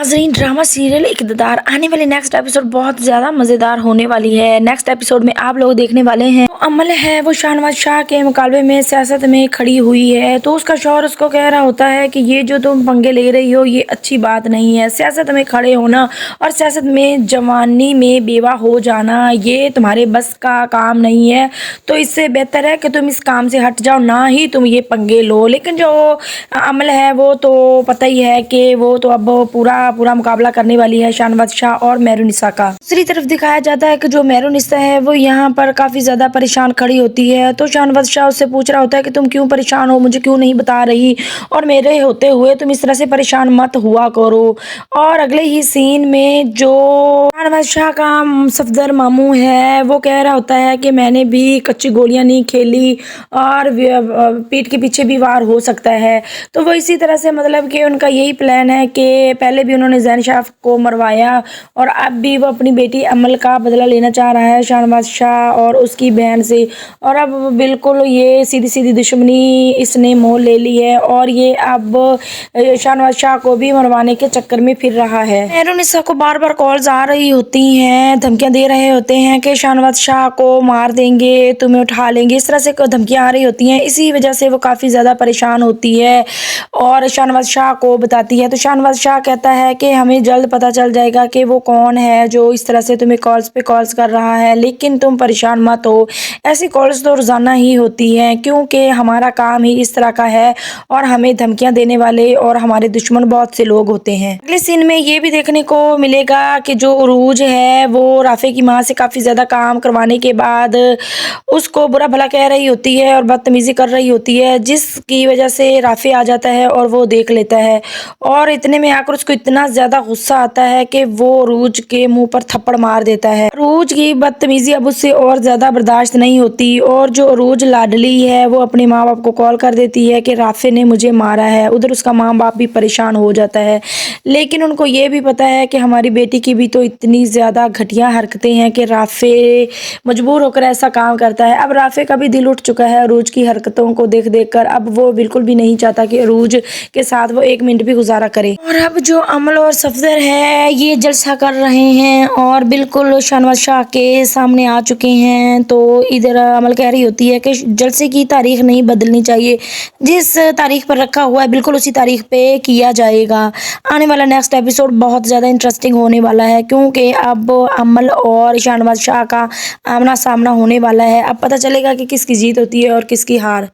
नाज़रीन, drama serial इक़्तिदार आने वाली नेक्स्ट एपिसोड बहुत ज़्यादा मज़ेदार होने वाली है। नेक्स्ट एपिसोड में आप लोग देखने वाले हैं तो अमल है वो शाहनवाज शाह के मुकाबले में सियासत में खड़ी हुई है। तो उसका शौहर उसको कह रहा होता है कि ये जो तुम पंगे ले रही हो ये अच्छी बात नहीं है। सियासत में खड़े होना और सियासत में जवानी में बेवा हो जाना ये तुम्हारे बस का काम नहीं है। तो इससे बेहतर है कि तुम इस काम से हट जाओ, ना ही तुम ये पंगे लो। लेकिन जो अमल है वो तो पता ही है कि वो तो अब पूरा मुकाबला करने वाली है शाहनवाज शाह और मेहरुनिसा का। दूसरी तरफ दिखाया जाता है कि जो मेहरुनिसा है वो यहाँ पर काफ़ी ज़्यादा परेशान खड़ी होती है। तो शाहनवाज शाह उससे पूछ रहा होता है कि तुम क्यों परेशान हो, मुझे क्यों नहीं बता रही, और मेरे होते हुए तुम इस तरह से परेशान मत हुआ करो। और अगले ही सीन में जो शाहनवाज शाह का सफदर मामू है वो कह रहा होता है कि मैंने भी कच्ची गोलियां नहीं खेली और पीठ के पीछे भी वार हो सकता है। तो वो इसी तरह से मतलब कि उनका यही प्लान है कि पहले भी उन्होंने ज़ैन शाह को मरवाया और अब भी वो अपनी बेटी अमल का बदला लेना चाह रहा है शाहनवाज शाह और उसकी बहन से। और अब बिल्कुल ये सीधी सीधी दुश्मनी इसने मोल ले ली है और ये अब शाहनवाज शाह को भी मरवाने के चक्कर में फिर रहा है। मेहरुनिसा को बार बार कॉल्स आ रही होती हैं, धमकियां दे रहे होते हैं कि शाहनवाज शाह को मार देंगे, तुम्हें उठा लेंगे, इस तरह से धमकियां आ रही होती हैं। इसी वजह से वो काफ़ी ज़्यादा परेशान होती है और शाहनवाज शाह को बताती है। तो शाहनवाज शाह कहता है कि हमें जल्द पता चल जाएगा कि वो कौन है जो इस तरह से तुम्हें कॉल्स पे कॉल्स कर रहा है, लेकिन तुम परेशान मत हो, ऐसी कॉल्स तो रोज़ाना ही होती हैं क्योंकि हमारा काम ही इस तरह का है और हमें धमकियां देने वाले और हमारे दुश्मन बहुत से लोग होते हैं। अगले सीन में ये भी देखने को मिलेगा कि जो उरूज है वो राफे की माँ से काफ़ी ज़्यादा काम करवाने के बाद उसको बुरा भला कह रही होती है और बदतमीज़ी कर रही होती है, जिसकी वजह से राफे आ जाता है और वो देख लेता है और इतने में आकर उसको इतना ज़्यादा गुस्सा आता है कि वो अरूज के मुंह पर थप्पड़ मार देता है। अरूज की बदतमीज़ी अब उससे और ज़्यादा बर्दाश्त नहीं होती और जो अरूज लाडली है वो अपने माँ बाप को कॉल कर देती है कि राफे ने मुझे मारा है। उधर उसका माँ बाप भी परेशान हो जाता है, लेकिन उनको ये भी पता है कि हमारी बेटी की भी तो इतनी ज़्यादा घटिया हरकतें हैं कि राफे मजबूर होकर ऐसा काम करता है। अब राफे का भी दिल उठ चुका है अरूज की हरकतों को देख देख कर। अब वो बिल्कुल भी नहीं चाहता कि अरूज के साथ वो एक मिनट भी गुजारा करे। और अब जो अमल और सफदर है ये जलसा कर रहे हैं और बिल्कुल शाहनवाज शाह के सामने आ चुके हैं। तो इधर अमल कह रही होती है कि जलसे की तारीख नहीं बदलनी चाहिए, जिस तारीख पर रखा हुआ है बिल्कुल उसी तारीख पे किया जाएगा। आने वाला नेक्स्ट एपिसोड बहुत ज़्यादा इंटरेस्टिंग होने वाला है क्योंकि अब अमल और शाहनवाज शाह का आमना सामना होने वाला है। अब पता चलेगा कि किसकी जीत होती है और किसकी हार।